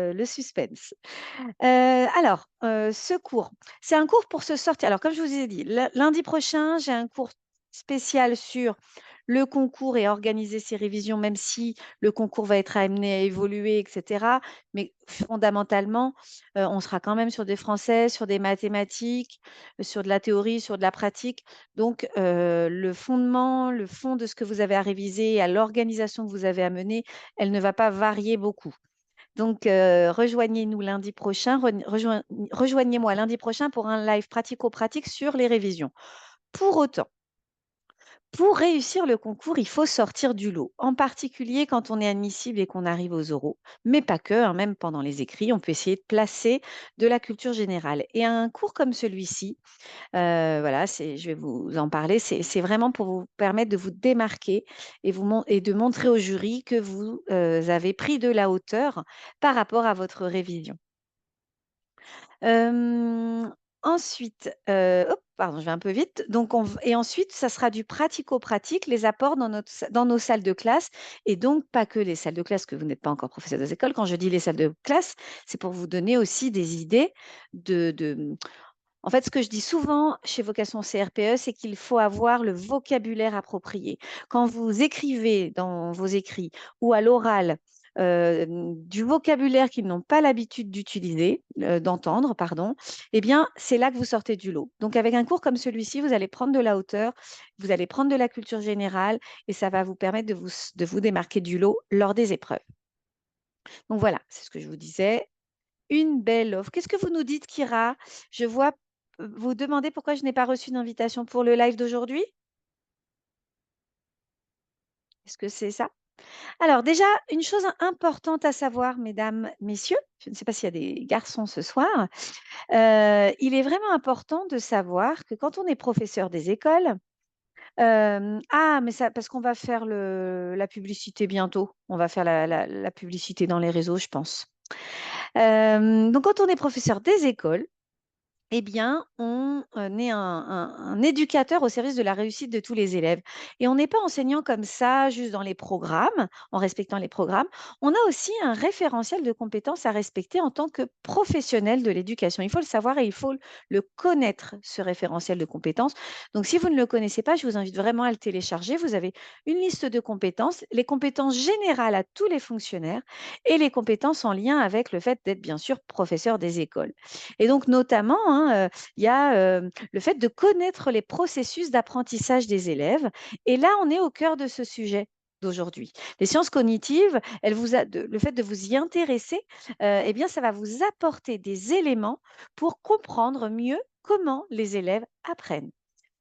le suspense. Ce cours, c'est un cours pour se sortir. Alors, comme je vous ai dit, lundi prochain, j'ai un cours spécial sur le concours et organiser ses révisions, même si le concours va être amené à évoluer, etc. Mais fondamentalement, on sera quand même sur des français, sur des mathématiques, sur de la théorie, sur de la pratique. Donc, le fondement, le fond de ce que vous avez à réviser et à l'organisation que vous avez à mener, elle ne va pas varier beaucoup. Donc, rejoignez-nous lundi prochain, rejoignez-moi lundi prochain pour un live pratico-pratique sur les révisions. Pour autant, pour réussir le concours, il faut sortir du lot, en particulier quand on est admissible et qu'on arrive aux oraux, mais pas que, hein, même pendant les écrits, on peut essayer de placer de la culture générale. Et un cours comme celui-ci, voilà, je vais vous en parler, c'est vraiment pour vous permettre de vous démarquer et de montrer au jury que vous avez pris de la hauteur par rapport à votre révision. Ensuite, hop, pardon, je vais un peu vite. Donc et ensuite, ça sera du pratico-pratique, les apports dans nos salles de classe et donc pas que les salles de classe, que vous n'êtes pas encore professeur des écoles. Quand je dis les salles de classe, c'est pour vous donner aussi des idées de en fait, ce que je dis souvent chez Vocation CRPE, c'est qu'il faut avoir le vocabulaire approprié. Quand vous écrivez dans vos écrits ou à l'oral du vocabulaire qu'ils n'ont pas l'habitude d'utiliser, d'entendre, pardon, eh bien, c'est là que vous sortez du lot. Donc, avec un cours comme celui-ci, vous allez prendre de la hauteur, vous allez prendre de la culture générale et ça va vous permettre de vous démarquer du lot lors des épreuves. Donc, voilà, c'est ce que je vous disais. Une belle offre. Qu'est-ce que vous nous dites, Kira? Je vois vous demander pourquoi je n'ai pas reçu d'invitation pour le live d'aujourd'hui? Est-ce que c'est ça? Alors déjà, une chose importante à savoir, mesdames, messieurs, je ne sais pas s'il y a des garçons ce soir, il est vraiment important de savoir que quand on est professeur des écoles, mais ça parce qu'on va faire la publicité bientôt. On va faire la publicité dans les réseaux, je pense. Donc quand on est professeur des écoles, eh bien, on est un éducateur au service de la réussite de tous les élèves. Et on n'est pas enseignant comme ça, juste dans les programmes, en respectant les programmes. On a aussi un référentiel de compétences à respecter en tant que professionnel de l'éducation. Il faut le savoir et il faut le connaître, ce référentiel de compétences. Donc, si vous ne le connaissez pas, je vous invite vraiment à le télécharger. Vous avez une liste de compétences, les compétences générales à tous les fonctionnaires et les compétences en lien avec le fait d'être, bien sûr, professeur des écoles. Et donc, notamment, hein, il y a le fait de connaître les processus d'apprentissage des élèves. Et là, on est au cœur de ce sujet d'aujourd'hui. Les sciences cognitives, le fait de vous y intéresser, eh bien, ça va vous apporter des éléments pour comprendre mieux comment les élèves apprennent.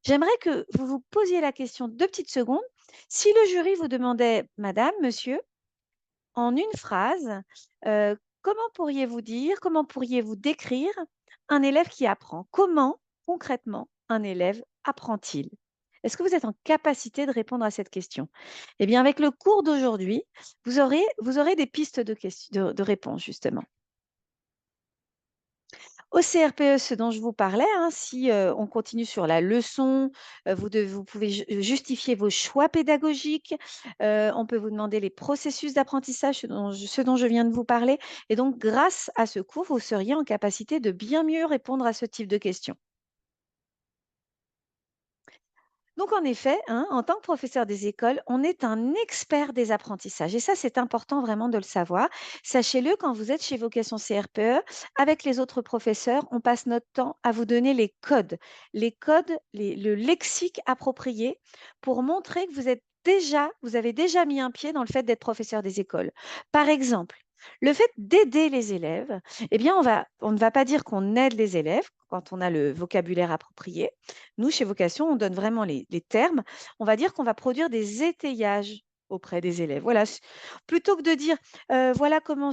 J'aimerais que vous vous posiez la question 2 petites secondes. Si le jury vous demandait, Madame, Monsieur, en une phrase, comment pourriez-vous décrire un élève qui apprend? Comment, concrètement, un élève apprend-il? Est-ce que vous êtes en capacité de répondre à cette question? Eh bien, avec le cours d'aujourd'hui, vous aurez des pistes de réponse, justement. Au CRPE, ce dont je vous parlais, hein, si on continue sur la leçon, vous pouvez justifier vos choix pédagogiques, on peut vous demander les processus d'apprentissage, ce dont je viens de vous parler. Et donc, grâce à ce cours, vous seriez en capacité de bien mieux répondre à ce type de questions. Donc, en effet, hein, en tant que professeur des écoles, on est un expert des apprentissages. Et ça, c'est important vraiment de le savoir. Sachez-le, quand vous êtes chez Vocation CRPE, avec les autres professeurs, on passe notre temps à vous donner les codes, le lexique approprié pour montrer que vous avez déjà mis un pied dans le fait d'être professeur des écoles. Par exemple, le fait d'aider les élèves, eh bien, on ne va pas dire qu'on aide les élèves quand on a le vocabulaire approprié. Nous, chez Vocation, on donne vraiment les termes. On va dire qu'on va produire des étayages auprès des élèves. Voilà, plutôt que de dire voilà comment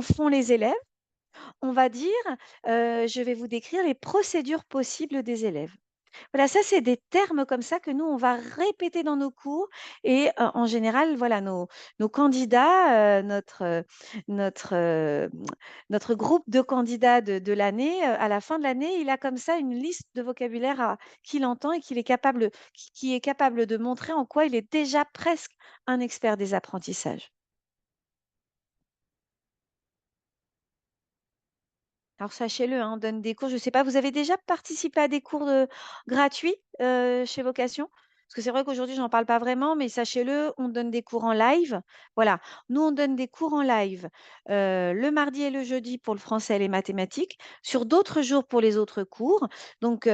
font les élèves, on va dire je vais vous décrire les procédures possibles des élèves. Voilà, ça, c'est des termes comme ça que nous, on va répéter dans nos cours et en général, voilà, nos candidats, notre groupe de candidats de l'année, à la fin de l'année, il a comme ça une liste de vocabulaire qu'il entend et qui est capable de montrer en quoi il est déjà presque un expert des apprentissages. Alors sachez-le, hein, on donne des cours, je ne sais pas, vous avez déjà participé à des cours, gratuits, chez Vocation? Parce que c'est vrai qu'aujourd'hui, j'en parle pas vraiment, mais sachez-le, on donne des cours en live. Voilà, nous, on donne des cours en live, le mardi et le jeudi pour le français et les mathématiques, sur d'autres jours pour les autres cours. Donc,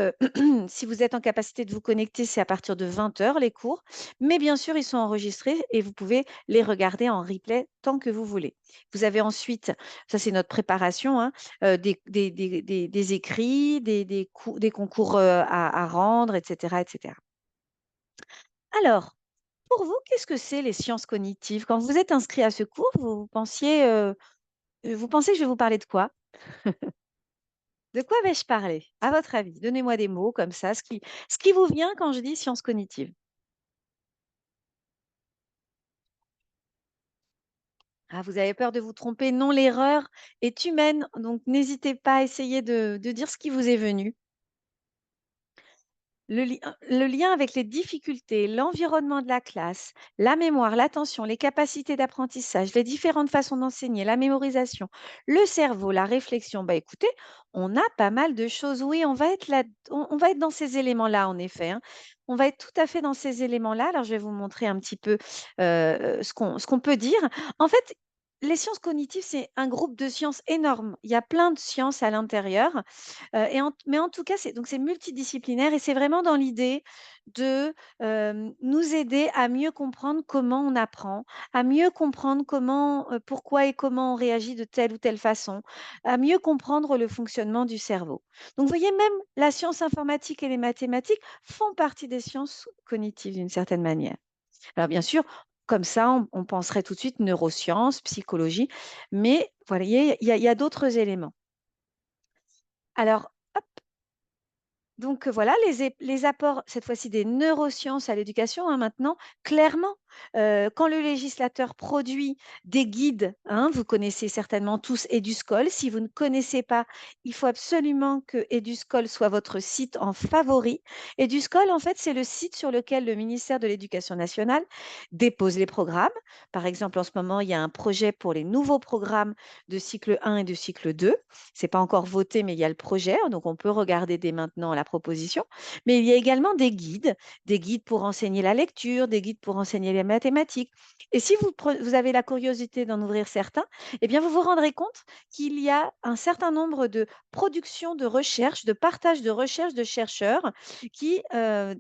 si vous êtes en capacité de vous connecter, c'est à partir de 20 heures les cours, mais bien sûr, ils sont enregistrés et vous pouvez les regarder en replay tant que vous voulez. Vous avez ensuite, ça c'est notre préparation, hein, des écrits, des concours à rendre, etc., etc. Alors, pour vous, qu'est-ce que c'est les sciences cognitives? Quand vous êtes inscrit à ce cours, vous pensez que je vais vous parler de quoi? De quoi vais-je parler, à votre avis? Donnez-moi des mots comme ça, ce qui vous vient quand je dis sciences cognitives. Ah, vous avez peur de vous tromper? Non, l'erreur est humaine, donc n'hésitez pas à essayer de dire ce qui vous est venu. Le lien avec les difficultés, l'environnement de la classe, la mémoire, l'attention, les capacités d'apprentissage, les différentes façons d'enseigner, la mémorisation, le cerveau, la réflexion. Bah, écoutez, on a pas mal de choses. Oui, on va être là, on va être dans ces éléments-là, en effet, hein. On va être tout à fait dans ces éléments-là. Alors, je vais vous montrer un petit peu ce qu'on peut dire. En fait, les sciences cognitives, c'est un groupe de sciences énorme. Il y a plein de sciences à l'intérieur. Mais en tout cas, c'est multidisciplinaire et c'est vraiment dans l'idée de, nous aider à mieux comprendre comment on apprend, à mieux comprendre comment, pourquoi et comment on réagit de telle ou telle façon, à mieux comprendre le fonctionnement du cerveau. Donc vous voyez, même la science informatique et les mathématiques font partie des sciences cognitives d'une certaine manière. Alors bien sûr, comme ça, on penserait tout de suite neurosciences, psychologie, mais vous voyez, il y a d'autres éléments. Alors donc voilà les apports, cette fois-ci des neurosciences à l'éducation, hein, maintenant, clairement, quand le législateur produit des guides, hein, vous connaissez certainement tous Eduscol. Si vous ne connaissez pas, il faut absolument que Eduscol soit votre site en favori. Eduscol, en fait, c'est le site sur lequel le ministère de l'Éducation nationale dépose les programmes. Par exemple, en ce moment, il y a un projet pour les nouveaux programmes de cycle 1 et de cycle 2. C'est pas encore voté, mais il y a le projet, hein, donc on peut regarder dès maintenant la proposition. Mais il y a également des guides pour enseigner la lecture, des guides pour enseigner les mathématiques. Et si vous avez la curiosité d'en ouvrir certains, eh bien, vous vous rendrez compte qu'il y a un certain nombre de productions de recherche, de partage de recherche de chercheurs qui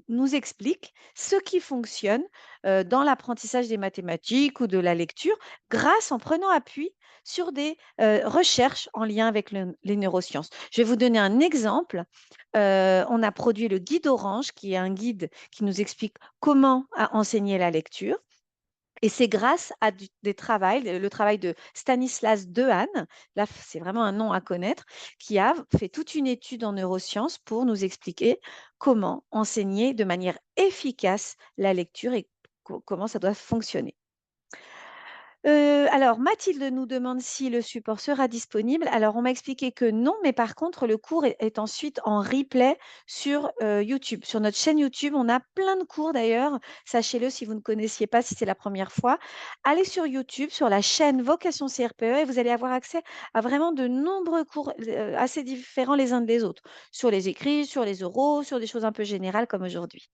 nous expliquent ce qui fonctionne dans l'apprentissage des mathématiques ou de la lecture grâce en prenant appui sur des recherches en lien avec les neurosciences. Je vais vous donner un exemple. On a produit le guide Orange, qui est un guide qui nous explique comment enseigner la lecture. Et c'est grâce à le travail de Stanislas Dehaene, là c'est vraiment un nom à connaître, qui a fait toute une étude en neurosciences pour nous expliquer comment enseigner de manière efficace la lecture et comment ça doit fonctionner. Alors Mathilde nous demande si le support sera disponible. Alors on m'a expliqué que non, mais par contre le cours est ensuite en replay sur, YouTube. Sur notre chaîne YouTube, on a plein de cours d'ailleurs. Sachez-le si vous ne connaissiez pas, si c'est la première fois. Allez sur YouTube, sur la chaîne Vocation CRPE et vous allez avoir accès à vraiment de nombreux cours, assez différents les uns des autres. Sur les écrits, sur les oraux, sur des choses un peu générales comme aujourd'hui.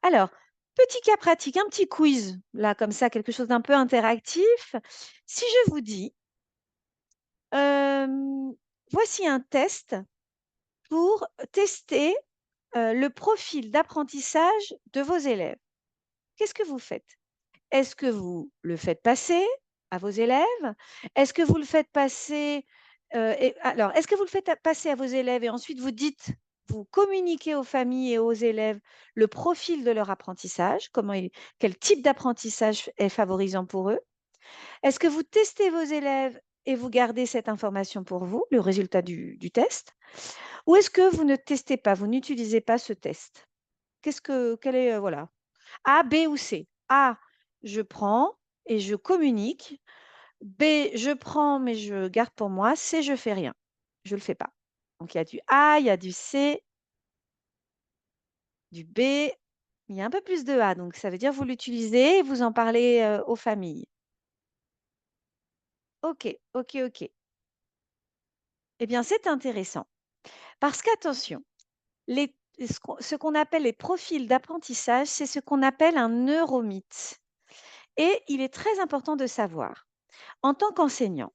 Alors, petit cas pratique, un petit quiz, là, comme ça, quelque chose d'un peu interactif. Si je vous dis, voici un test pour tester le profil d'apprentissage de vos élèves. Qu'est-ce que vous faites? Est-ce que vous le faites passer à vos élèves? Est-ce que vous le faites passer alors, est-ce que vous le faites passer à vos élèves et ensuite vous communiquez aux familles et aux élèves le profil de leur apprentissage, quel type d'apprentissage est favorisant pour eux? Est-ce que vous testez vos élèves et vous gardez cette information pour vous, le résultat du test? Ou est-ce que vous ne testez pas, vous n'utilisez pas ce test? Quel est, voilà, A, B ou C? A, je prends et je communique. B, je prends mais je garde pour moi. C, je fais rien. Je le fais pas. Donc il y a du A, il y a du C, du B, il y a un peu plus de A. Donc ça veut dire vous l'utilisez et vous en parlez, aux familles. OK, OK, OK. Eh bien, c'est intéressant parce qu'attention, ce qu'on appelle les profils d'apprentissage, c'est ce qu'on appelle un neuromythe. Et il est très important de savoir, en tant qu'enseignant,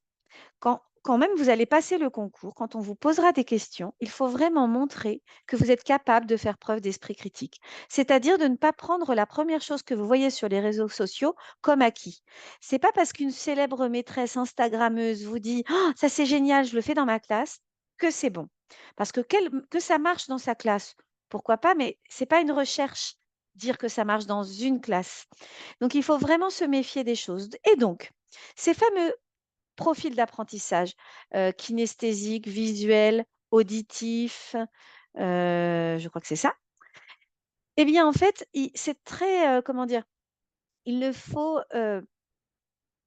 quand même vous allez passer le concours, quand on vous posera des questions, il faut vraiment montrer que vous êtes capable de faire preuve d'esprit critique. C'est-à-dire de ne pas prendre la première chose que vous voyez sur les réseaux sociaux comme acquis. C'est pas parce qu'une célèbre maîtresse instagrammeuse vous dit «Oh, ça c'est génial, je le fais dans ma classe» que c'est bon. Parce que que ça marche dans sa classe, pourquoi pas, mais c'est pas une recherche dire que ça marche dans une classe. Donc il faut vraiment se méfier des choses. Et donc, ces fameux profil d'apprentissage, kinesthésique, visuel, auditif, je crois que c'est ça. Eh bien, en fait, c'est très, comment dire? Il ne faut,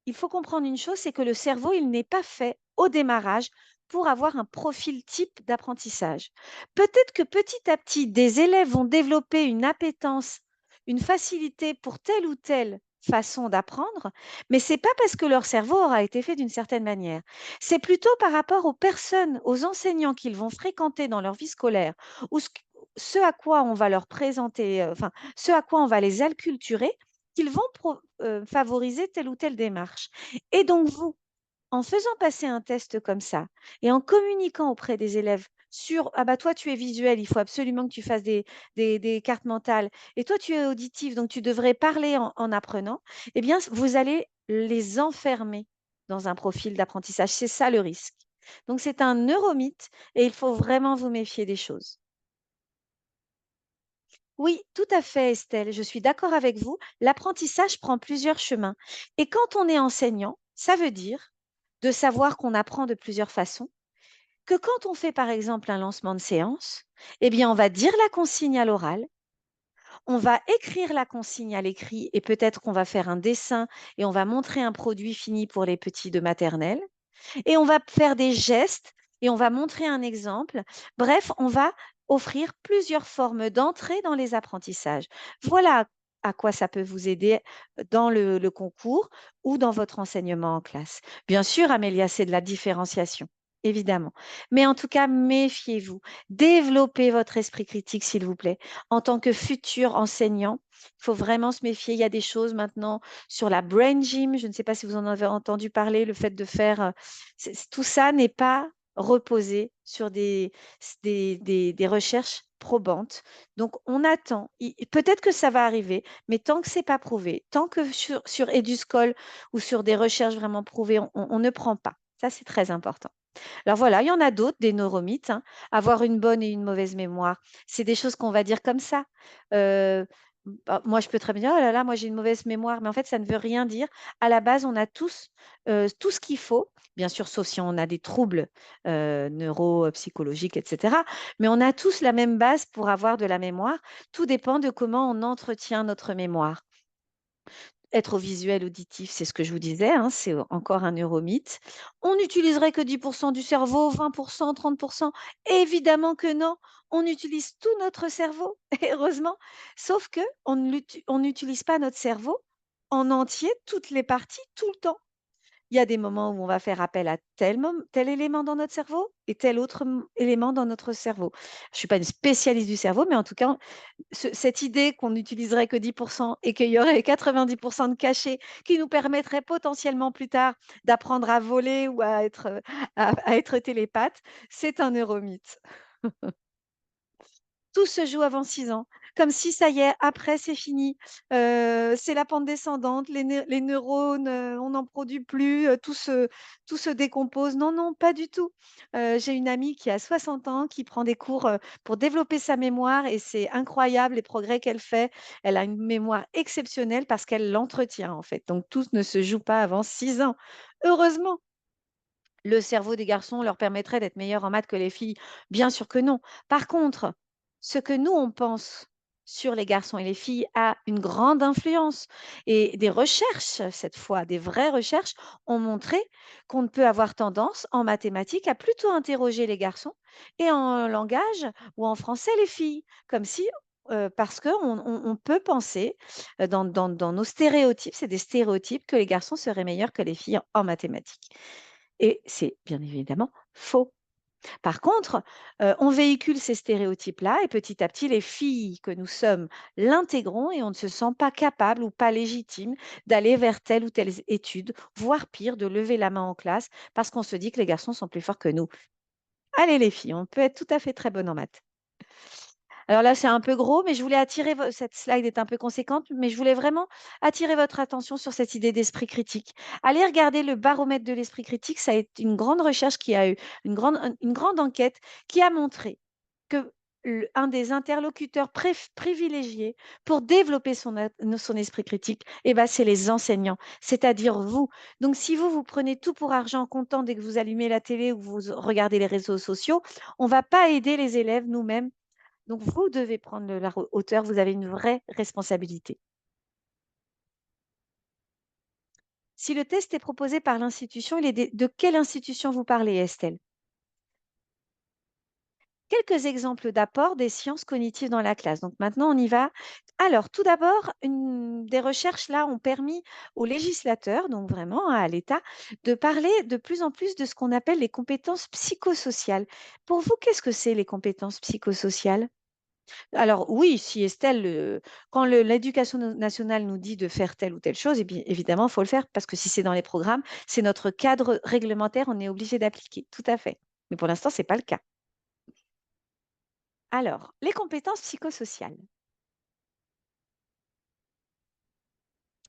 il faut comprendre une chose, c'est que le cerveau, il n'est pas fait au démarrage pour avoir un profil type d'apprentissage. Peut-être que petit à petit, des élèves vont développer une appétence, une facilité pour telle ou telle façon d'apprendre, mais c'est pas parce que leur cerveau aura été fait d'une certaine manière. C'est plutôt par rapport aux personnes, aux enseignants qu'ils vont fréquenter dans leur vie scolaire ou ce à quoi on va leur présenter, enfin, ce à quoi on va les acculturer, qu'ils vont favoriser telle ou telle démarche. Et donc vous, en faisant passer un test comme ça et en communiquant auprès des élèves sur ah bah toi tu es visuel, il faut absolument que tu fasses des cartes mentales et toi tu es auditif, donc tu devrais parler en apprenant, eh bien vous allez les enfermer dans un profil d'apprentissage. C'est ça le risque. Donc c'est un neuromythe et il faut vraiment vous méfier des choses. Oui, tout à fait, Estelle. Je suis d'accord avec vous. L'apprentissage prend plusieurs chemins. Et quand on est enseignant, ça veut dire de savoir qu'on apprend de plusieurs façons, que quand on fait par exemple un lancement de séance, eh bien, on va dire la consigne à l'oral, on va écrire la consigne à l'écrit et peut-être qu'on va faire un dessin et on va montrer un produit fini pour les petits de maternelle et on va faire des gestes et on va montrer un exemple. Bref, on va offrir plusieurs formes d'entrée dans les apprentissages. Voilà à quoi ça peut vous aider dans le concours ou dans votre enseignement en classe. Bien sûr, Amélia, c'est de la différenciation, évidemment. Mais en tout cas, méfiez-vous. Développez votre esprit critique, s'il vous plaît. En tant que futur enseignant, il faut vraiment se méfier. Il y a des choses maintenant sur la brain gym. Je ne sais pas si vous en avez entendu parler, le fait de faire tout ça n'est pas reposé sur des recherches probantes. Donc, on attend. Peut-être que ça va arriver, mais tant que c'est pas prouvé, tant que sur Eduscol ou sur des recherches vraiment prouvées, on ne prend pas. Ça, c'est très important. Alors voilà, il y en a d'autres, des neuromythes, hein. Avoir une bonne et une mauvaise mémoire, c'est des choses qu'on va dire comme ça. Euh, Bah, moi, je peux très bien dire, oh là là, moi j'ai une mauvaise mémoire, mais en fait, ça ne veut rien dire. À la base, on a tous tout ce qu'il faut, bien sûr, sauf si on a des troubles neuropsychologiques, etc. Mais on a tous la même base pour avoir de la mémoire. Tout dépend de comment on entretient notre mémoire. Être au visuel, auditif, c'est ce que je vous disais, hein, c'est encore un neuromythe. On n'utiliserait que 10% du cerveau, 20%, 30%. Évidemment que non, on utilise tout notre cerveau, heureusement, sauf que on n'utilise pas notre cerveau en entier, toutes les parties, tout le temps. Il y a des moments où on va faire appel à tel élément dans notre cerveau et tel autre élément dans notre cerveau. Je ne suis pas une spécialiste du cerveau, mais en tout cas, cette idée qu'on n'utiliserait que 10% et qu'il y aurait 90% de cachets qui nous permettraient potentiellement plus tard d'apprendre à voler ou à être télépathe, c'est un neuromythe. Tout se joue avant 6 ans, comme si ça y est, après c'est fini, c'est la pente descendante, les neurones, on n'en produit plus, tout se décompose. Non, non, pas du tout. J'ai une amie qui a 60 ans, qui prend des cours, pour développer sa mémoire et c'est incroyable les progrès qu'elle fait. Elle a une mémoire exceptionnelle parce qu'elle l'entretient, en fait. Donc tout ne se joue pas avant 6 ans. Heureusement! Le cerveau des garçons leur permettrait d'être meilleurs en maths que les filles? Bien sûr que non. Par contre, ce que nous, on pense sur les garçons et les filles a une grande influence. Et des recherches, cette fois, des vraies recherches, ont montré qu'on peut avoir tendance en mathématiques à plutôt interroger les garçons et en langage ou en français les filles, comme si, parce qu'on on peut penser dans nos stéréotypes, c'est des stéréotypes que les garçons seraient meilleurs que les filles en mathématiques. Et c'est bien évidemment faux. Par contre, on véhicule ces stéréotypes-là et petit à petit, les filles que nous sommes l'intégrons et on ne se sent pas capable ou pas légitime d'aller vers telle ou telle étude, voire pire, de lever la main en classe parce qu'on se dit que les garçons sont plus forts que nous. Allez les filles, on peut être tout à fait très bonne en maths. Alors là, c'est un peu gros, mais je voulais attirer cette slide est un peu conséquente, mais je voulais vraiment attirer votre attention sur cette idée d'esprit critique. Allez regarder le baromètre de l'esprit critique, ça a été une grande recherche qui a eu une grande enquête qui a montré que un des interlocuteurs privilégiés pour développer son esprit critique, eh ben, c'est les enseignants, c'est-à-dire vous. Donc, si vous, vous prenez tout pour argent comptant dès que vous allumez la télé ou vous regardez les réseaux sociaux, on ne va pas aider les élèves nous-mêmes, donc, vous devez prendre la hauteur, vous avez une vraie responsabilité. Si le test est proposé par l'institution, il est de quelle institution vous parlez, Estelle? Quelques exemples d'apports des sciences cognitives dans la classe. Donc maintenant, on y va. Alors, tout d'abord, des recherches là ont permis aux législateurs, donc vraiment à l'État, de parler de plus en plus de ce qu'on appelle les compétences psychosociales. Pour vous, qu'est-ce que c'est les compétences psychosociales? Alors oui, si Estelle, quand l'éducation nationale nous dit de faire telle ou telle chose, eh bien, évidemment, il faut le faire parce que si c'est dans les programmes, c'est notre cadre réglementaire, on est obligé d'appliquer. Tout à fait. Mais pour l'instant, ce n'est pas le cas. Alors, les compétences psychosociales.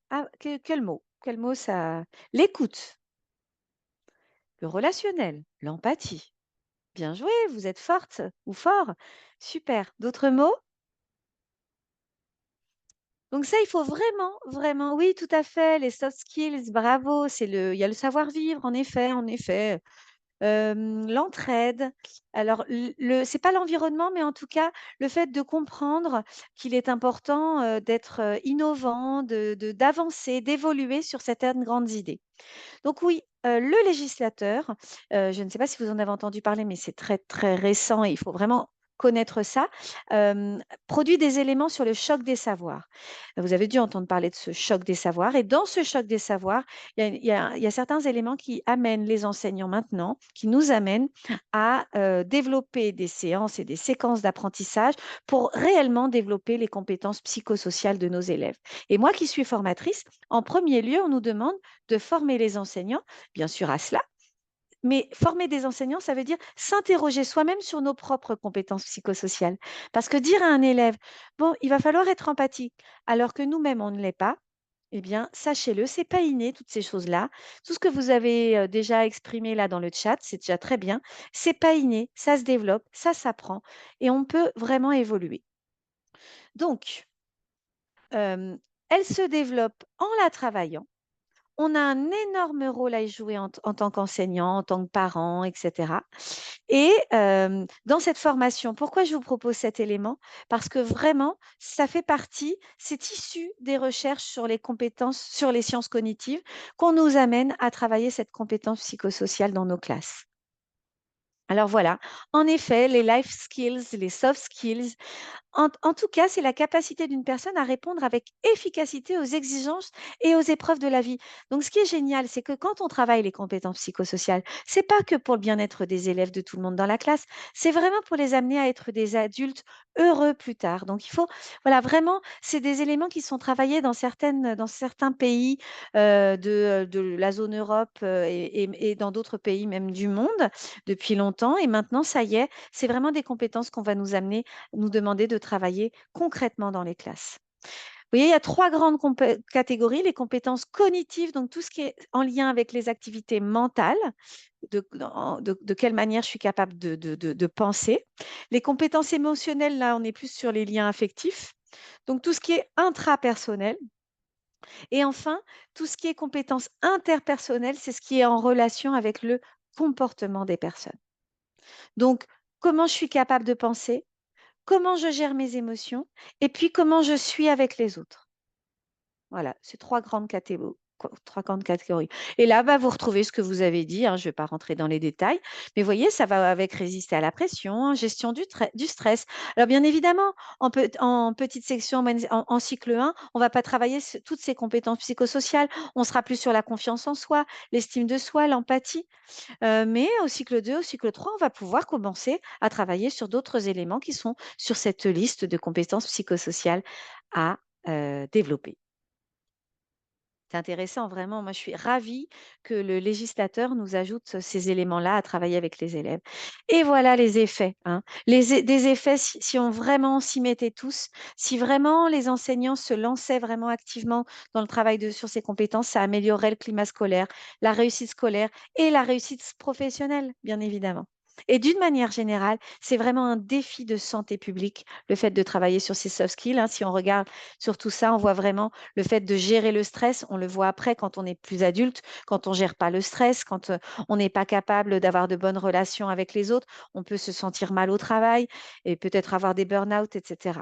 Ah, quel mot? Quel mot ça? L'écoute, le relationnel, l'empathie. Bien joué, vous êtes forte ou fort. Super. D'autres mots? Donc ça, il faut vraiment, vraiment, oui, tout à fait, les soft skills, bravo, il y a le savoir-vivre, en effet, l'entraide. Alors, c'est pas l'environnement, mais en tout cas, le fait de comprendre qu'il est important d'être innovant, d'avancer, d'évoluer sur certaines grandes idées. Donc oui, le législateur, je ne sais pas si vous en avez entendu parler, mais c'est très, très récent et il faut vraiment connaître ça, produit des éléments sur le choc des savoirs. Vous avez dû entendre parler de ce choc des savoirs et dans ce choc des savoirs, il y a certains éléments qui amènent les enseignants maintenant, qui nous amènent à, développer des séances et des séquences d'apprentissage pour réellement développer les compétences psychosociales de nos élèves. Et moi qui suis formatrice, en premier lieu, on nous demande de former les enseignants, bien sûr à cela, mais former des enseignants, ça veut dire s'interroger soi-même sur nos propres compétences psychosociales. Parce que dire à un élève, bon, il va falloir être empathique, alors que nous-mêmes, on ne l'est pas, eh bien, sachez-le, c'est pas inné, toutes ces choses-là. Tout ce que vous avez déjà exprimé là dans le chat, c'est déjà très bien. C'est pas inné, ça se développe, ça s'apprend et on peut vraiment évoluer. Donc, elle se développe en la travaillant. On a un énorme rôle à y jouer en tant qu'enseignant, en tant que parent, etc. Et dans cette formation, pourquoi je vous propose cet élément? Parce que vraiment, ça fait partie, c'est issu des recherches sur les compétences, sur les sciences cognitives, qu'on nous amène à travailler cette compétence psychosociale dans nos classes. Alors voilà, en effet, les life skills, les soft skills, en tout cas, c'est la capacité d'une personne à répondre avec efficacité aux exigences et aux épreuves de la vie. Donc, ce qui est génial, c'est que quand on travaille les compétences psychosociales, c'est pas que pour le bien-être des élèves, de tout le monde dans la classe, c'est vraiment pour les amener à être des adultes heureux plus tard. Donc, il faut, voilà, vraiment, c'est des éléments qui sont travaillés dans certains pays de la zone Europe et dans d'autres pays même du monde depuis longtemps. Et maintenant, ça y est, c'est vraiment des compétences qu'on va nous amener nous demander de travailler concrètement dans les classes. Vous voyez, il y a trois grandes catégories. Les compétences cognitives, donc tout ce qui est en lien avec les activités mentales, de quelle manière je suis capable de penser. Les compétences émotionnelles, là, on est plus sur les liens affectifs. Donc tout ce qui est intrapersonnel. Et enfin, tout ce qui est compétences interpersonnelles, c'est ce qui est en relation avec le comportement des personnes. Donc, comment je suis capable de penser, comment je gère mes émotions et puis comment je suis avec les autres. Voilà, ces trois grandes trois grandes catégories. Et là, bah, vous retrouvez ce que vous avez dit, hein, je ne vais pas rentrer dans les détails, mais voyez, ça va avec résister à la pression, hein, gestion du stress. Alors, bien évidemment, en petite section, en cycle 1, on ne va pas travailler toutes ces compétences psychosociales. On sera plus sur la confiance en soi, l'estime de soi, l'empathie. Mais au cycle 2, au cycle 3, on va pouvoir commencer à travailler sur d'autres éléments qui sont sur cette liste de compétences psychosociales à développer. C'est intéressant, vraiment. Moi, je suis ravie que le législateur nous ajoute ces éléments-là à travailler avec les élèves. Et voilà les effets, hein. Des effets, si on vraiment s'y mettait tous, si vraiment les enseignants se lançaient vraiment activement dans le travail sur ces compétences, ça améliorerait le climat scolaire, la réussite scolaire et la réussite professionnelle, bien évidemment. Et d'une manière générale, c'est vraiment un défi de santé publique, le fait de travailler sur ces soft skills, hein. Si on regarde sur tout ça, on voit vraiment le fait de gérer le stress, on le voit après quand on est plus adulte, quand on ne gère pas le stress, quand on n'est pas capable d'avoir de bonnes relations avec les autres, on peut se sentir mal au travail et peut-être avoir des burn-out, etc.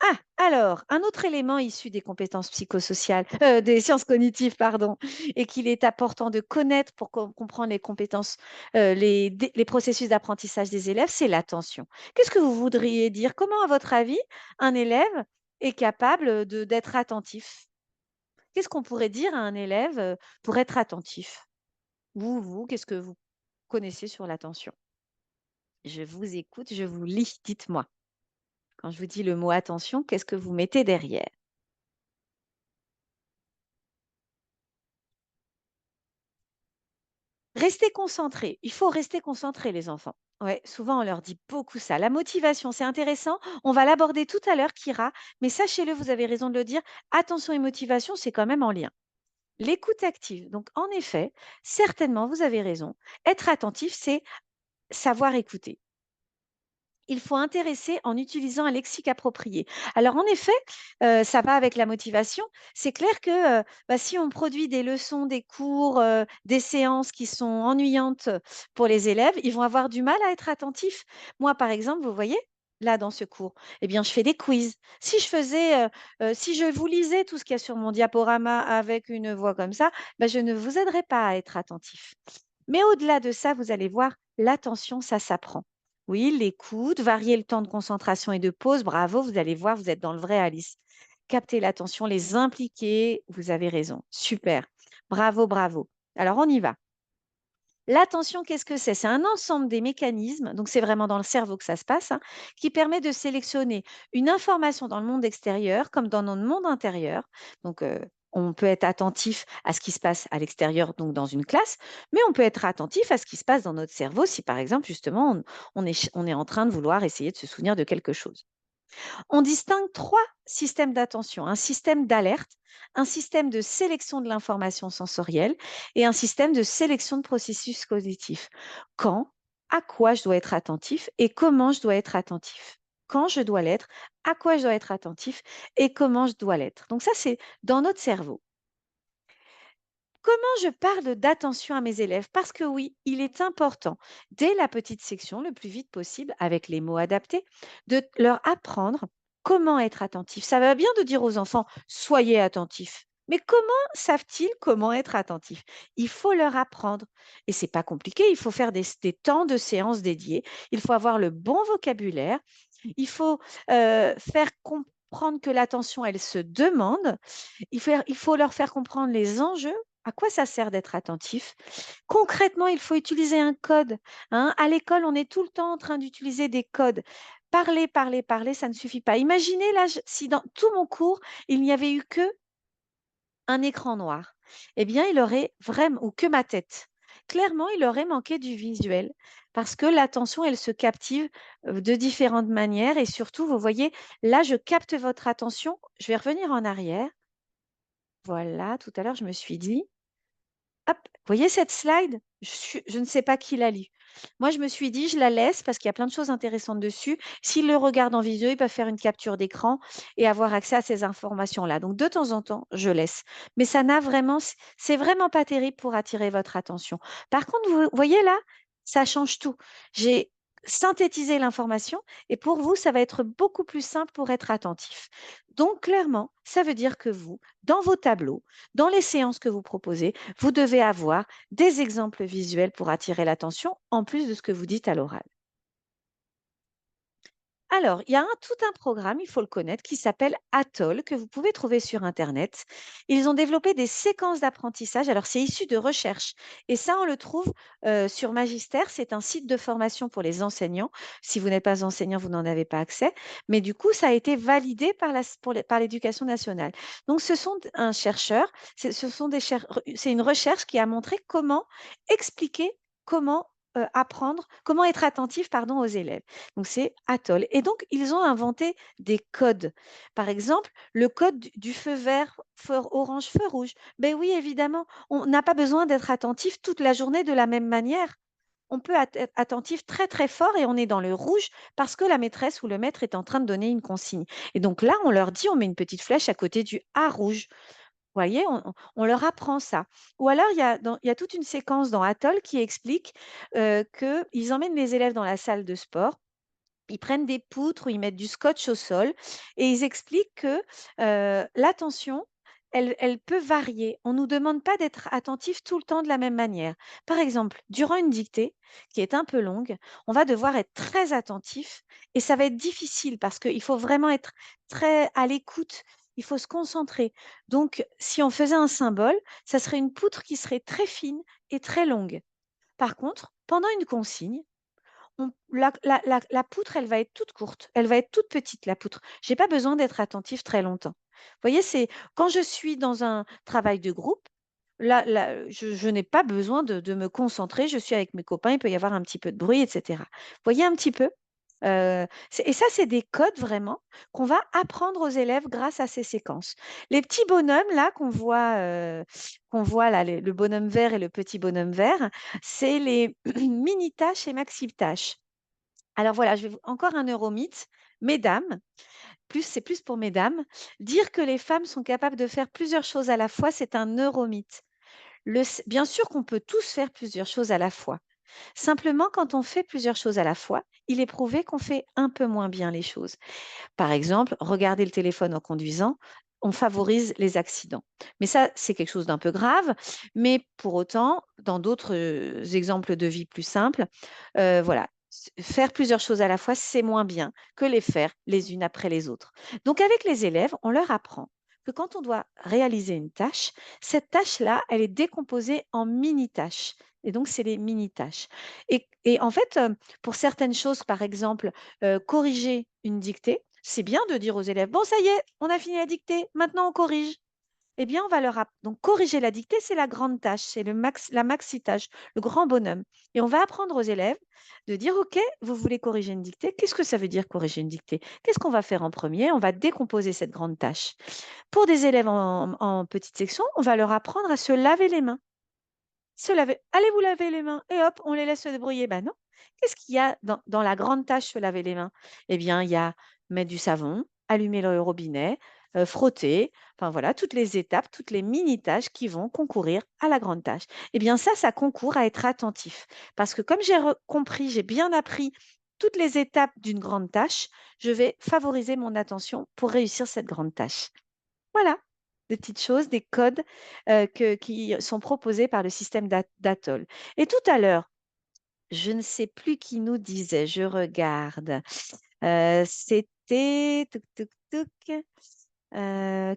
Ah, alors, un autre élément issu des compétences psychosociales, des sciences cognitives, pardon, et qu'il est important de connaître pour comprendre les compétences, les processus d'apprentissage des élèves, c'est l'attention. Qu'est-ce que vous voudriez dire? Comment, à votre avis, un élève est capable d'être attentif? Qu'est-ce qu'on pourrait dire à un élève pour être attentif? Qu'est-ce que vous connaissez sur l'attention? Je vous écoute, je vous lis, dites-moi. Quand je vous dis le mot attention, qu'est-ce que vous mettez derrière? Rester concentré. Il faut rester concentré, les enfants. Ouais, souvent on leur dit beaucoup ça. La motivation, c'est intéressant. On va l'aborder tout à l'heure, Kira, mais sachez-le, vous avez raison de le dire, attention et motivation, c'est quand même en lien. L'écoute active. Donc, en effet, certainement, vous avez raison. Être attentif, c'est savoir écouter. Il faut intéresser en utilisant un lexique approprié. Alors, en effet, ça va avec la motivation. C'est clair que bah, si on produit des leçons, des cours, des séances qui sont ennuyantes pour les élèves, ils vont avoir du mal à être attentifs. Moi, par exemple, vous voyez, là, dans ce cours, eh bien, je fais des quiz. Si je vous lisais tout ce qu'il y a sur mon diaporama avec une voix comme ça, bah, je ne vous aiderais pas à être attentif. Mais au-delà de ça, vous allez voir, l'attention, ça s'apprend. Oui, l'écoute, varier le temps de concentration et de pause, bravo, vous allez voir, vous êtes dans le vrai Alice. Capter l'attention, les impliquer, vous avez raison. Super. Bravo, bravo. Alors, on y va. L'attention, qu'est-ce que c'est? C'est un ensemble des mécanismes, donc c'est vraiment dans le cerveau que ça se passe, hein, qui permet de sélectionner une information dans le monde extérieur comme dans notre monde intérieur. Donc, on peut être attentif à ce qui se passe à l'extérieur, donc dans une classe, mais on peut être attentif à ce qui se passe dans notre cerveau si, par exemple, justement, on est en train de vouloir essayer de se souvenir de quelque chose. On distingue trois systèmes d'attention, un système d'alerte, un système de sélection de l'information sensorielle et un système de sélection de processus cognitifs. Quand, à quoi je dois être attentif et comment je dois être attentif. Quand je dois l'être, à quoi je dois être attentif et comment je dois l'être. Donc ça, c'est dans notre cerveau. Comment je parle d'attention à mes élèves? Parce que oui, il est important, dès la petite section, le plus vite possible, avec les mots adaptés, de leur apprendre comment être attentif. Ça va bien de dire aux enfants, soyez attentifs. Mais comment savent-ils comment être attentifs? Il faut leur apprendre. Et c'est pas compliqué, il faut faire des temps de séances dédiés. Il faut avoir le bon vocabulaire. Il faut faire comprendre que l'attention, elle se demande. Il faut leur faire comprendre les enjeux. À quoi ça sert d'être attentif? Concrètement, il faut utiliser un code, hein. À l'école, on est tout le temps en train d'utiliser des codes. Parler, parler, parler, ça ne suffit pas. Imaginez là, si dans tout mon cours, il n'y avait eu que un écran noir, eh bien, il aurait vraiment, ou que ma tête. Clairement, il aurait manqué du visuel parce que l'attention, elle se captive de différentes manières et surtout, vous voyez, là, je capte votre attention. Je vais revenir en arrière. Voilà, tout à l'heure, je me suis dit, hop, vous voyez cette slide? Je ne sais pas qui l'a lu. Moi, je me suis dit, je la laisse parce qu'il y a plein de choses intéressantes dessus. S'ils le regardent en visio, ils peuvent faire une capture d'écran et avoir accès à ces informations-là. Donc, de temps en temps, je laisse. Mais ça n'a vraiment, c'est vraiment pas terrible pour attirer votre attention. Par contre, vous voyez là, ça change tout. J'ai synthétiser l'information et pour vous, ça va être beaucoup plus simple pour être attentif. Donc, clairement, ça veut dire que vous, dans vos tableaux, dans les séances que vous proposez, vous devez avoir des exemples visuels pour attirer l'attention en plus de ce que vous dites à l'oral. Alors, il y a tout un programme, il faut le connaître, qui s'appelle Atoll, que vous pouvez trouver sur Internet. Ils ont développé des séquences d'apprentissage. Alors, c'est issu de recherches. Et ça, on le trouve sur Magister. C'est un site de formation pour les enseignants. Si vous n'êtes pas enseignant, vous n'en avez pas accès. Mais du coup, ça a été validé par l'Éducation nationale. Donc, ce sont un chercheur, c'est une recherche qui a montré comment expliquer, comment apprendre, comment être attentif, pardon, aux élèves. Donc, c'est Atoll. Et donc, ils ont inventé des codes. Par exemple, le code du feu vert, feu orange, feu rouge. Ben oui, évidemment, on n'a pas besoin d'être attentif toute la journée de la même manière. On peut être attentif très, très fort et on est dans le rouge parce que la maîtresse ou le maître est en train de donner une consigne. Et donc là, on leur dit, on met une petite flèche à côté du A rouge. Vous voyez, on leur apprend ça. Ou alors, il y a toute une séquence dans Atoll qui explique qu'ils emmènent les élèves dans la salle de sport, ils prennent des poutres ou ils mettent du scotch au sol et ils expliquent que l'attention, elle peut varier. On ne nous demande pas d'être attentif tout le temps de la même manière. Par exemple, durant une dictée qui est un peu longue, on va devoir être très attentif et ça va être difficile parce qu'il faut vraiment être très à l'écoute. Il faut se concentrer. Donc, si on faisait un symbole, ça serait une poutre qui serait très fine et très longue. Par contre, pendant une consigne, la poutre, elle va être toute courte, elle va être toute petite, la poutre. J'ai pas besoin d'être attentif très longtemps. Vous voyez, c'est quand je suis dans un travail de groupe, là, je n'ai pas besoin de me concentrer. Je suis avec mes copains, il peut y avoir un petit peu de bruit, etc. Vous voyez un petit peu? Et ça, c'est des codes vraiment qu'on va apprendre aux élèves grâce à ces séquences. Les petits bonhommes là qu'on voit là, le bonhomme vert et le petit bonhomme vert, c'est les mini-tâches et maxi-tâches. Alors voilà, encore un neuromythe. Mesdames, c'est plus pour mesdames, dire que les femmes sont capables de faire plusieurs choses à la fois, c'est un neuromythe. Bien sûr qu'on peut tous faire plusieurs choses à la fois. Simplement, quand on fait plusieurs choses à la fois, il est prouvé qu'on fait un peu moins bien les choses. Par exemple, regarder le téléphone en conduisant, on favorise les accidents. Mais ça, c'est quelque chose d'un peu grave. Mais pour autant, dans d'autres exemples de vie plus simples, voilà, faire plusieurs choses à la fois, c'est moins bien que les faire les unes après les autres. Donc, avec les élèves, on leur apprend que quand on doit réaliser une tâche, cette tâche-là, elle est décomposée en mini-tâches. Et donc, c'est les mini-tâches. Et en fait, pour certaines choses, par exemple, corriger une dictée, c'est bien de dire aux élèves, bon, ça y est, on a fini la dictée, maintenant on corrige. Eh bien, on va donc corriger la dictée, c'est la grande tâche, c'est la maxi-tâche, le grand bonhomme. Et on va apprendre aux élèves de dire, OK, vous voulez corriger une dictée, qu'est-ce que ça veut dire corriger une dictée? Qu'est-ce qu'on va faire en premier? On va décomposer cette grande tâche. Pour des élèves en petite section, on va leur apprendre à se laver les mains. Se laver. Allez vous laver les mains et hop, on les laisse se débrouiller. Ben non. Qu'est-ce qu'il y a dans la grande tâche se laver les mains? Eh bien, il y a mettre du savon, allumer le robinet, frotter, enfin voilà, toutes les étapes, toutes les mini-tâches qui vont concourir à la grande tâche. Eh bien, ça concourt à être attentif. Parce que comme j'ai compris, j'ai bien appris toutes les étapes d'une grande tâche, je vais favoriser mon attention pour réussir cette grande tâche. Voilà, des petites choses, des codes qui sont proposés par le système d'Atoll. Et tout à l'heure, je ne sais plus qui nous disait, je regarde, c'était touc, touc, touc,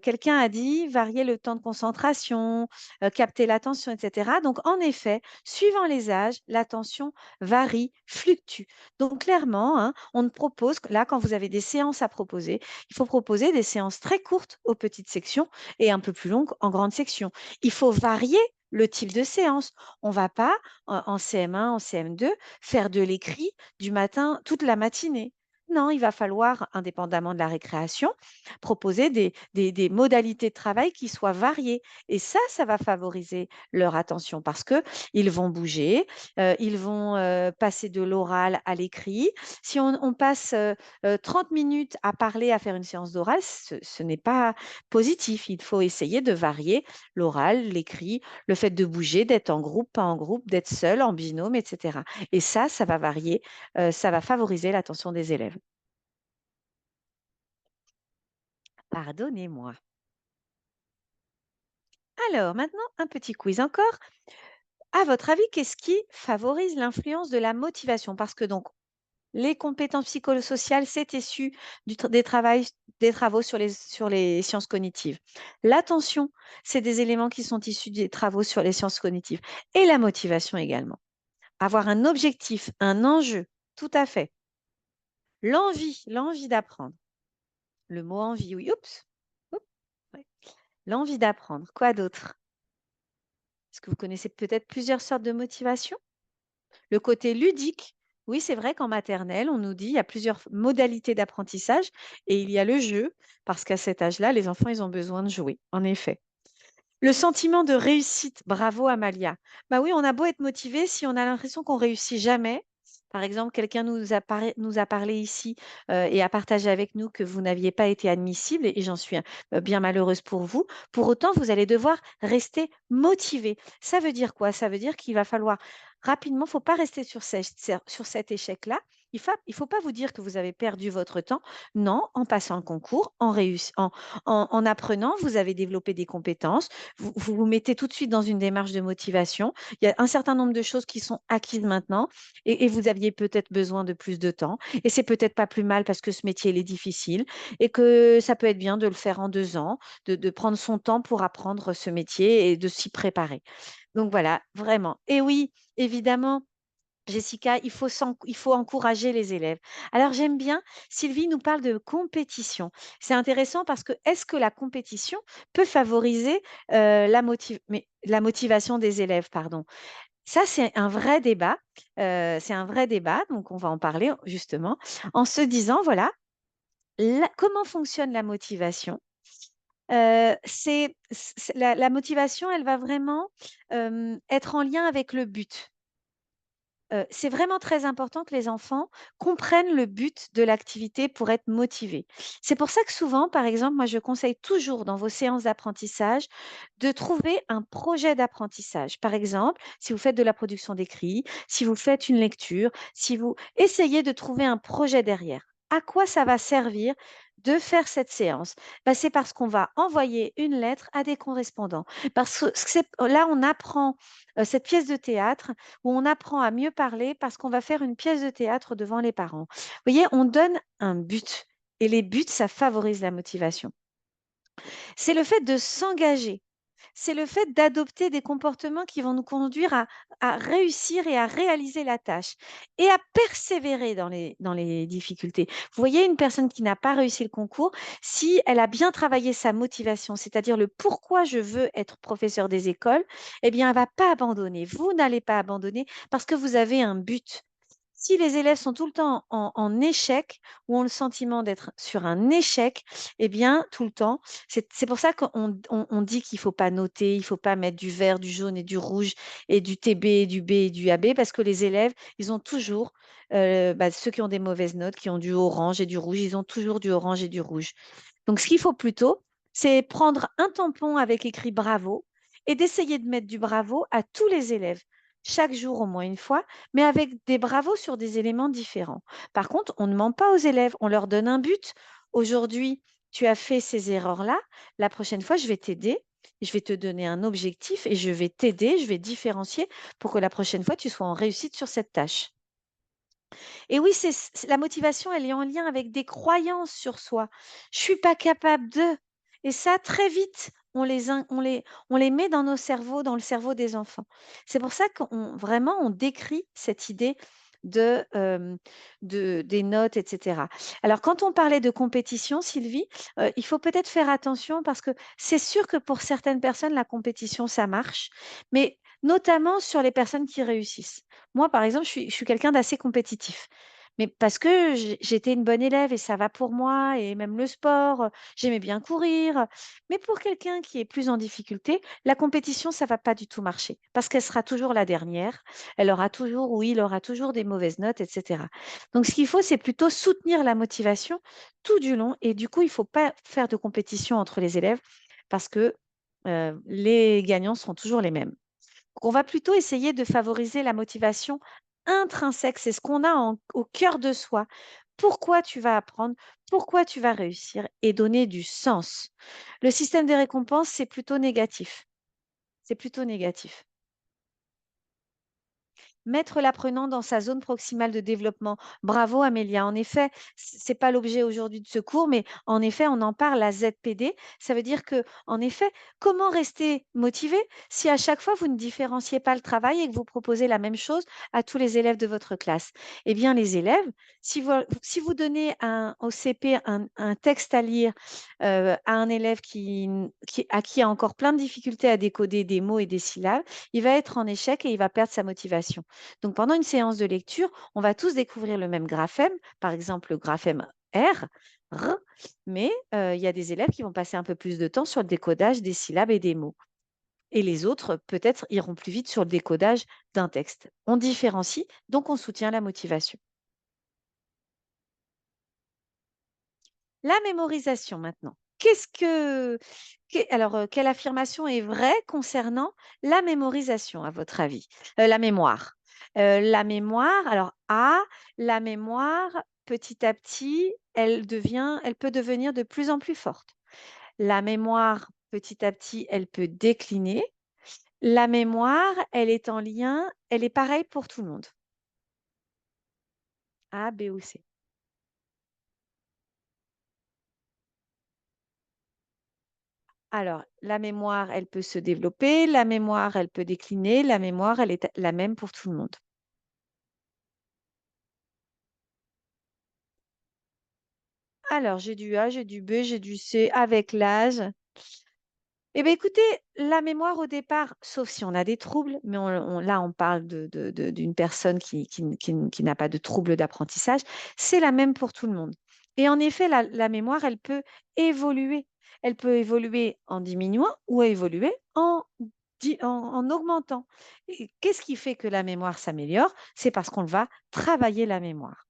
quelqu'un a dit varier le temps de concentration, capter l'attention, etc. Donc, en effet, suivant les âges, l'attention varie, fluctue. Donc, clairement, hein, on propose, là, quand vous avez des séances à proposer, il faut proposer des séances très courtes aux petites sections et un peu plus longues en grandes sections. Il faut varier le type de séance. On ne va pas, en CM1, en CM2, faire de l'écrit du matin toute la matinée. Non, il va falloir, indépendamment de la récréation, proposer des modalités de travail qui soient variées. Et ça va favoriser leur attention parce qu'ils vont bouger, ils vont passer de l'oral à l'écrit. Si on passe 30 minutes à parler, à faire une séance d'oral, ce n'est pas positif. Il faut essayer de varier l'oral, l'écrit, le fait de bouger, d'être en groupe, pas en groupe, d'être seul, en binôme, etc. Et ça va varier, ça va favoriser l'attention des élèves. Pardonnez-moi. Alors, maintenant, un petit quiz encore. À votre avis, qu'est-ce qui favorise l'influence de la motivation? Parce que donc, les compétences psychosociales, c'est issu des travaux sur les sciences cognitives. L'attention, c'est des éléments qui sont issus des travaux sur les sciences cognitives. Et la motivation également. Avoir un objectif, un enjeu, tout à fait. L'envie d'apprendre. Le mot envie, oui. Oups. Oups, ouais. L'envie d'apprendre. Quoi d'autre? Est-ce que vous connaissez peut-être plusieurs sortes de motivation? Le côté ludique. Oui, c'est vrai qu'en maternelle, on nous dit il y a plusieurs modalités d'apprentissage et il y a le jeu, parce qu'à cet âge-là, les enfants, ils ont besoin de jouer, en effet. Le sentiment de réussite, bravo Amalia. Bah oui, on a beau être motivé, si on a l'impression qu'on réussit jamais. Par exemple, quelqu'un nous a parlé ici et a partagé avec nous que vous n'aviez pas été admissible et j'en suis bien malheureuse pour vous. Pour autant, vous allez devoir rester motivé. Ça veut dire quoi? Ça veut dire qu'il va falloir rapidement, il ne faut pas rester sur cet échec-là. Il faut pas vous dire que vous avez perdu votre temps. Non, en passant le concours, en apprenant, vous avez développé des compétences, vous mettez tout de suite dans une démarche de motivation. Il y a un certain nombre de choses qui sont acquises maintenant et vous aviez peut-être besoin de plus de temps. Et c'est peut-être pas plus mal parce que ce métier, il est difficile et que ça peut être bien de le faire en 2 ans, de prendre son temps pour apprendre ce métier et de s'y préparer. Donc voilà, vraiment. Et oui, évidemment, Jessica, il faut encourager les élèves. Alors j'aime bien, Sylvie nous parle de compétition. C'est intéressant parce que est-ce que la compétition peut favoriser la motivation des élèves, pardon. Ça, c'est un vrai débat. C'est un vrai débat, donc on va en parler justement en se disant, voilà, comment fonctionne la motivation? La motivation, elle va vraiment être en lien avec le but. C'est vraiment très important que les enfants comprennent le but de l'activité pour être motivés. C'est pour ça que souvent, par exemple, moi, je conseille toujours dans vos séances d'apprentissage de trouver un projet d'apprentissage. Par exemple, si vous faites de la production d'écrit, si vous faites une lecture, si vous essayez de trouver un projet derrière. À quoi ça va servir de faire cette séance? Ben, c'est parce qu'on va envoyer une lettre à des correspondants. Parce que là, on apprend cette pièce de théâtre où on apprend à mieux parler parce qu'on va faire une pièce de théâtre devant les parents. Vous voyez, on donne un but et les buts, ça favorise la motivation. C'est le fait de s'engager. C'est le fait d'adopter des comportements qui vont nous conduire à réussir et à réaliser la tâche et à persévérer dans les difficultés. Vous voyez, une personne qui n'a pas réussi le concours, si elle a bien travaillé sa motivation, c'est-à-dire le pourquoi je veux être professeur des écoles, eh bien, elle ne va pas abandonner. Vous n'allez pas abandonner parce que vous avez un but. Si les élèves sont tout le temps en échec ou ont le sentiment d'être sur un échec, eh bien, tout le temps, c'est pour ça qu'on dit qu'il ne faut pas noter, il ne faut pas mettre du vert, du jaune et du rouge et du TB, du B et du AB parce que les élèves, ils ont toujours, ceux qui ont des mauvaises notes, qui ont du orange et du rouge, ils ont toujours du orange et du rouge. Donc, ce qu'il faut plutôt, c'est prendre un tampon avec écrit bravo et d'essayer de mettre du bravo à tous les élèves, chaque jour au moins une fois, mais avec des bravos sur des éléments différents. Par contre, on ne ment pas aux élèves, on leur donne un but. Aujourd'hui, tu as fait ces erreurs-là. La prochaine fois, je vais t'aider. Je vais te donner un objectif et je vais t'aider, je vais différencier pour que la prochaine fois, tu sois en réussite sur cette tâche. Et oui, la motivation, elle est en lien avec des croyances sur soi. Je suis pas capable de. Et ça, très vite, on les met dans nos cerveaux, dans le cerveau des enfants. C'est pour ça qu'on vraiment, on décrit cette idée des notes, etc. Alors, quand on parlait de compétition, Sylvie, il faut peut-être faire attention parce que c'est sûr que pour certaines personnes, la compétition, ça marche, mais notamment sur les personnes qui réussissent. Moi, par exemple, je suis quelqu'un d'assez compétitif. mais parce que j'étais une bonne élève et ça va pour moi et même le sport, j'aimais bien courir. Mais pour quelqu'un qui est plus en difficulté, la compétition, ça va pas du tout marcher parce qu'elle sera toujours la dernière. Elle aura toujours ou il aura toujours des mauvaises notes, et cetera. Donc, ce qu'il faut, c'est plutôt soutenir la motivation tout du long et du coup, il faut pas faire de compétition entre les élèves parce que les gagnants seront toujours les mêmes. Donc, on va plutôt essayer de favoriser la motivation intrinsèque. C'est ce qu'on a au cœur de soi. Pourquoi tu vas apprendre, pourquoi tu vas réussir et donner du sens. Le système des récompenses, c'est plutôt négatif. C'est plutôt négatif. Mettre l'apprenant dans sa zone proximale de développement. Bravo Amélia. En effet, c'est pas l'objet aujourd'hui de ce cours, mais en effet, on en parle à ZPD. Ça veut dire que, en effet, comment rester motivé si à chaque fois vous ne différenciez pas le travail et que vous proposez la même chose à tous les élèves de votre classe? Eh bien, les élèves, si vous donnez au CP un texte à lire à un élève à qui a encore plein de difficultés à décoder des mots et des syllabes, il va être en échec et il va perdre sa motivation. Donc, pendant une séance de lecture, on va tous découvrir le même graphème, par exemple le graphème R, mais il y a des élèves qui vont passer un peu plus de temps sur le décodage des syllabes et des mots. Et les autres, peut-être, iront plus vite sur le décodage d'un texte. On différencie, donc on soutient la motivation. La mémorisation maintenant. Alors, quelle affirmation est vraie concernant la mémorisation, à votre avis? La mémoire. La mémoire, alors A, la mémoire, petit à petit, elle peut devenir de plus en plus forte. La mémoire, petit à petit, elle peut décliner. La mémoire, elle est en lien, elle est pareille pour tout le monde. A, B ou C. Alors, la mémoire, elle peut se développer, la mémoire, elle peut décliner, la mémoire, elle est la même pour tout le monde. Alors, j'ai du A, j'ai du B, j'ai du C avec l'âge. Eh bien, écoutez, la mémoire au départ, sauf si on a des troubles, mais là, on parle d'une personne qui n'a pas de trouble d'apprentissage, c'est la même pour tout le monde. Et en effet, la mémoire, elle peut évoluer. Elle peut évoluer en diminuant ou évoluer en augmentant. Et qu'est-ce qui fait que la mémoire s'améliore? C'est parce qu'on va travailler la mémoire.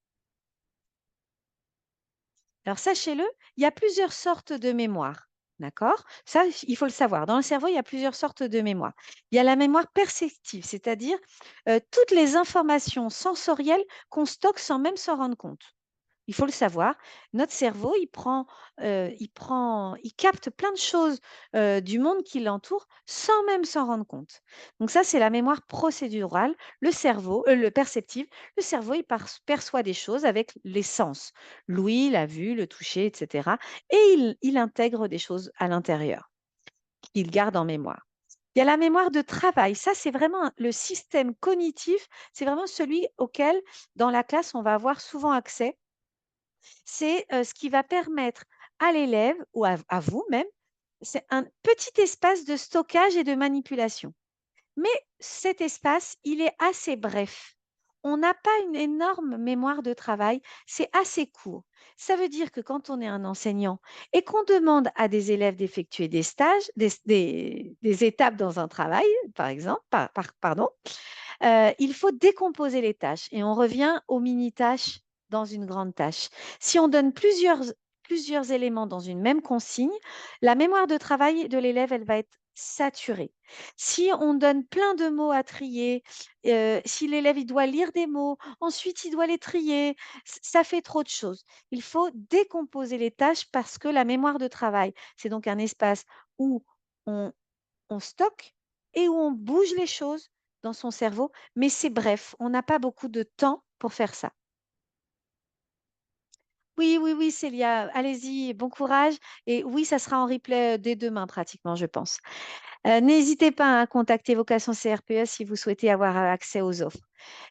Alors, sachez-le, il y a plusieurs sortes de mémoire. D'accord? Ça, il faut le savoir. Dans le cerveau, il y a plusieurs sortes de mémoire. Il y a la mémoire perceptive, c'est-à-dire toutes les informations sensorielles qu'on stocke sans même s'en rendre compte. Il faut le savoir. Notre cerveau, il capte plein de choses du monde qui l'entoure sans même s'en rendre compte. Donc ça, c'est la mémoire procédurale. Le perceptif, le cerveau, perçoit des choses avec les sens, l'ouïe, la vue, le toucher, etc. Et il intègre des choses à l'intérieur qu'il garde en mémoire. Il y a la mémoire de travail. Ça, c'est vraiment le système cognitif. C'est vraiment celui auquel, dans la classe, on va avoir souvent accès. C'est ce qui va permettre à l'élève ou à vous même, c'est un petit espace de stockage et de manipulation. Mais cet espace, il est assez bref. On n'a pas une énorme mémoire de travail, c'est assez court. Ça veut dire que quand on est un enseignant et qu'on demande à des élèves d'effectuer des stages, des étapes dans un travail, par exemple, pardon, il faut décomposer les tâches et on revient aux mini-tâches dans une grande tâche. Si on donne plusieurs éléments dans une même consigne, la mémoire de travail de l'élève, elle va être saturée. Si on donne plein de mots à trier, si l'élève il doit lire des mots, ensuite il doit les trier, ça fait trop de choses. Il faut décomposer les tâches parce que la mémoire de travail, c'est donc un espace où on, on stocke et où on bouge les choses dans son cerveau, mais c'est bref, on n'a pas beaucoup de temps pour faire ça. Oui, oui, oui, Célia, allez-y, bon courage. Et oui, ça sera en replay dès demain pratiquement, je pense. N'hésitez pas à contacter Vocation CRPE si vous souhaitez avoir accès aux offres.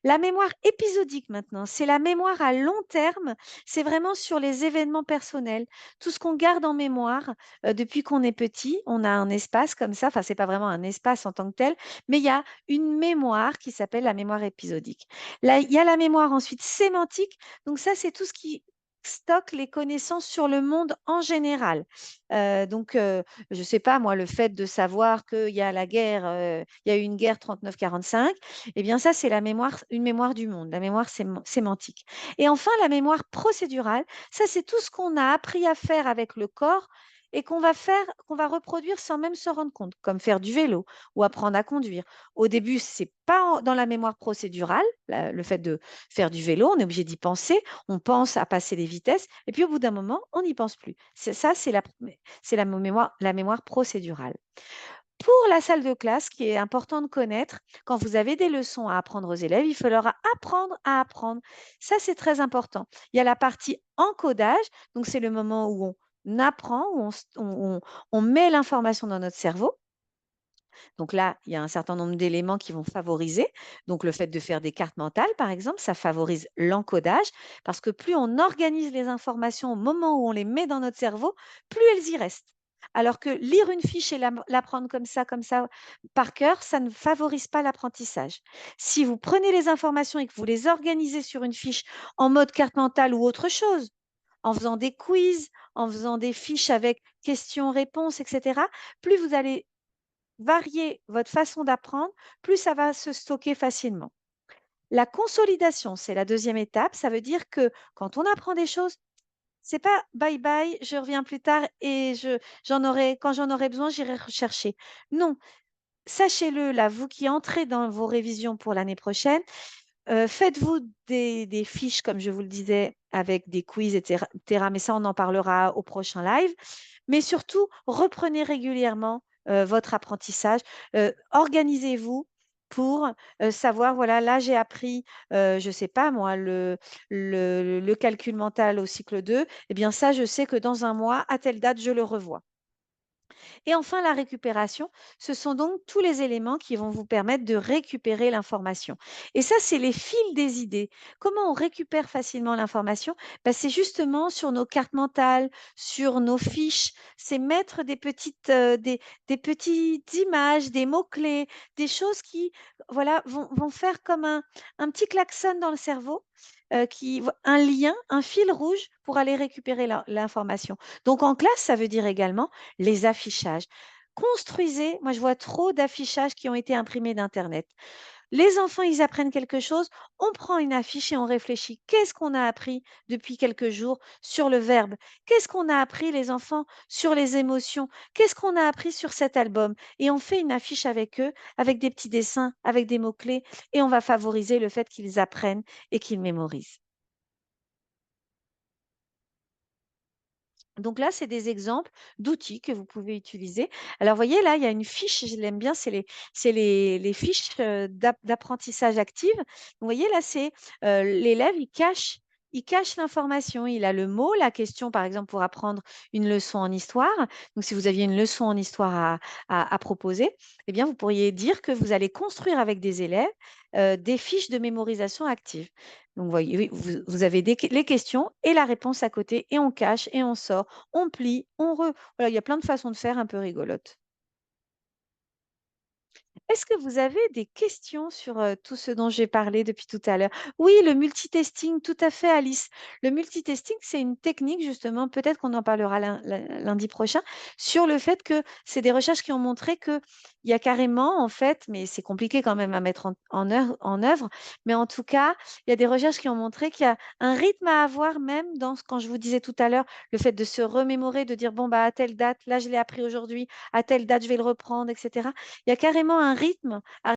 La mémoire épisodique maintenant, c'est la mémoire à long terme. C'est vraiment sur les événements personnels. Tout ce qu'on garde en mémoire depuis qu'on est petit, on a un espace comme ça. Enfin, c'est pas vraiment un espace en tant que tel, mais il y a une mémoire qui s'appelle la mémoire épisodique. Là, il y a la mémoire ensuite sémantique. Donc ça, c'est tout ce qui stocke les connaissances sur le monde en général. Je ne sais pas, moi, le fait de savoir qu'il y a la guerre, il y a eu une guerre 39-45, eh bien, ça, c'est la mémoire, une mémoire du monde, la mémoire sémantique. Et enfin, la mémoire procédurale, ça, c'est tout ce qu'on a appris à faire avec le corps et qu'on va faire, qu'on va reproduire sans même se rendre compte, comme faire du vélo ou apprendre à conduire. Au début, c'est pas dans la mémoire procédurale, le fait de faire du vélo, on est obligé d'y penser, on pense à passer les vitesses, et puis au bout d'un moment, on n'y pense plus. Ça, c'est la mémoire procédurale. Pour la salle de classe, ce qui est important de connaître, quand vous avez des leçons à apprendre aux élèves, il faut leur apprendre à apprendre. Ça, c'est très important. Il y a la partie encodage, donc c'est le moment où on apprend, où on met l'information dans notre cerveau. Donc là, il y a un certain nombre d'éléments qui vont favoriser. Donc le fait de faire des cartes mentales, par exemple, ça favorise l'encodage parce que plus on organise les informations au moment où on les met dans notre cerveau, plus elles y restent. Alors que lire une fiche et l'apprendre comme ça, par cœur, ça ne favorise pas l'apprentissage. Si vous prenez les informations et que vous les organisez sur une fiche en mode carte mentale ou autre chose, en faisant des quiz, en faisant des fiches avec questions-réponses, etc., plus vous allez varier votre façon d'apprendre, plus ça va se stocker facilement. La consolidation, c'est la deuxième étape. Ça veut dire que quand on apprend des choses, c'est pas bye bye, je reviens plus tard et quand j'en aurai besoin, j'irai rechercher. Non, sachez-le, là, vous qui entrez dans vos révisions pour l'année prochaine, faites-vous des fiches, comme je vous le disais, avec des quiz, etc. Mais ça, on en parlera au prochain live. Mais surtout, reprenez régulièrement votre apprentissage. Organisez-vous pour savoir, voilà, là, j'ai appris, je ne sais pas moi, le calcul mental au cycle 2. Eh bien, ça, je sais que dans un mois, à telle date, je le revois. Et enfin, la récupération, ce sont donc tous les éléments qui vont vous permettre de récupérer l'information. Et ça, c'est les fils des idées. Comment on récupère facilement l'information? C'est justement sur nos cartes mentales, sur nos fiches. C'est mettre des petites images, des mots-clés, des choses qui voilà, vont faire comme un petit klaxon dans le cerveau. Un lien, un fil rouge pour aller récupérer l'information. Donc en classe, ça veut dire également les affichages. Construisez, moi je vois trop d'affichages qui ont été imprimés d'Internet. Les enfants, ils apprennent quelque chose, on prend une affiche et on réfléchit. Qu'est-ce qu'on a appris depuis quelques jours sur le verbe? Qu'est-ce qu'on a appris, les enfants, sur les émotions? Qu'est-ce qu'on a appris sur cet album? Et on fait une affiche avec eux, avec des petits dessins, avec des mots-clés, et on va favoriser le fait qu'ils apprennent et qu'ils mémorisent. Donc là, c'est des exemples d'outils que vous pouvez utiliser. Alors, vous voyez, là, il y a une fiche, je l'aime bien, c'est les fiches d'apprentissage active. Vous voyez, là, c'est l'élève, il cache l'information. Il a le mot, la question, par exemple, pour apprendre une leçon en histoire. Donc, si vous aviez une leçon en histoire à proposer, eh bien, vous pourriez dire que vous allez construire avec des élèves des fiches de mémorisation active. Donc, voyez, oui, vous avez les questions et la réponse à côté, et on cache et on sort, on plie, Voilà, il y a plein de façons de faire un peu rigolotes. Est-ce que vous avez des questions sur tout ce dont j'ai parlé depuis tout à l'heure? Oui, le multitasking, tout à fait, Alice. Le multitasking, c'est une technique, justement, peut-être qu'on en parlera lundi prochain, sur le fait que c'est des recherches qui ont montré qu'il y a carrément, en fait, mais c'est compliqué quand même à mettre en œuvre, mais en tout cas, il y a des recherches qui ont montré qu'il y a un rythme à avoir, même quand je vous disais tout à l'heure, le fait de se remémorer, de dire, bon, bah, à telle date, là, je l'ai appris aujourd'hui, à telle date, je vais le reprendre, etc. Il y a carrément un rythme